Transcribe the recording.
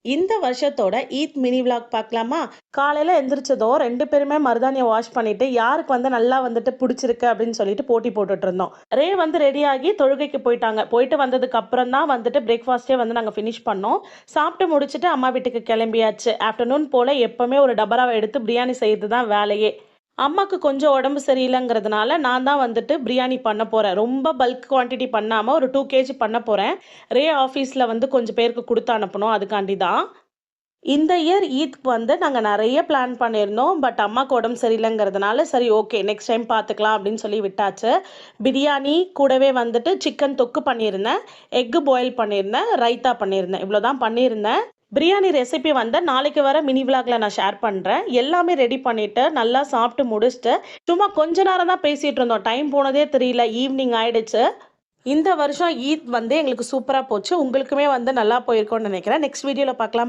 இந்த வருஷத்தோட Eid mini vlog பார்க்கலாமா? காலையில எந்திரிச்சதும் 2 பேருமே மருதாணிய வாஷ் பண்ணிட்டு, யாருக்கு வந்து நல்லா வந்துட்டு புடிச்சிருக்கு அப்படின்னு சொல்லிட்டு போட்டி போட்டுட்டு இருந்தோம். ரே வந்து ரெடியாகி தொழுகைக்கு போயிட்டாங்க. போயிட்டு வந்ததுக்கு அப்புறம் தான் வந்துட்டு பிரேக்ஃபாஸ்ட்டே வந்து நாங்க ஃபினிஷ் பண்ணோம். சாப்பிட்டு முடிச்சுட்டு அம்மா வீட்டுக்கு கிளம்பியாச்சு. ஆஃப்டர்நூன் போல எப்பவுமே ஒரு டபராவ எடுத்து பிரியாணி செய்றது தான் வேலையே. அம்மாக்கு கொஞ்சம் உடம்பு சரியில்லங்கிறதுனால, நான் தான் வந்துட்டு பிரியாணி பண்ண போறேன். ரொம்ப பல்க் குவான்டிட்டி பண்ணாம ஒரு 2 கேஜி பண்ண போறேன். ரே ஆஃபீஸ்ல வந்து கொஞ்சம் பேருக்கு குடுத்து அனுப்பணும். அதுக்காண்டி தான். இந்த இயர் ஈத்க்கு வந்து நாங்க நெறைய பிளான் பண்ணியிருந்தோம். பட் அம்மாக்கு உடம்பு சரியில்லங்கிறதுனால, சரி ஓகே நெக்ஸ்ட் டைம் பார்த்துக்கலாம் அப்படின்னு சொல்லி விட்டாச்சு. பிரியாணி கூடவே வந்துட்டு சிக்கன் தொக்கு பண்ணியிருந்தேன். எக் பாயில் பண்ணியிருந்தேன். ரைத்தா பண்ணியிருந்தேன். இவ்வளோ தான் பண்ணியிருந்தேன். பிரியாணி ரெசிபி வந்து நாளைக்கு வர மினி விளாக்ல நான் ஷேர் பண்றேன். எல்லாமே ரெடி பண்ணிட்டு, நல்லா சாப்பிட்டு முடிச்சுட்டு, சும்மா கொஞ்ச நேரம் தான் பேசிட்டு இருந்தோம். டைம் போனதே தெரியல. ஈவினிங் ஆயிடுச்சு. இந்த வருஷம் ஈத் வந்து எங்களுக்கு சூப்பரா போச்சு. உங்களுக்குமே வந்து நல்லா போயிருக்கும்னு நெனைக்கிறேன். நெக்ஸ்ட் வீடியோல பார்க்கலாம்.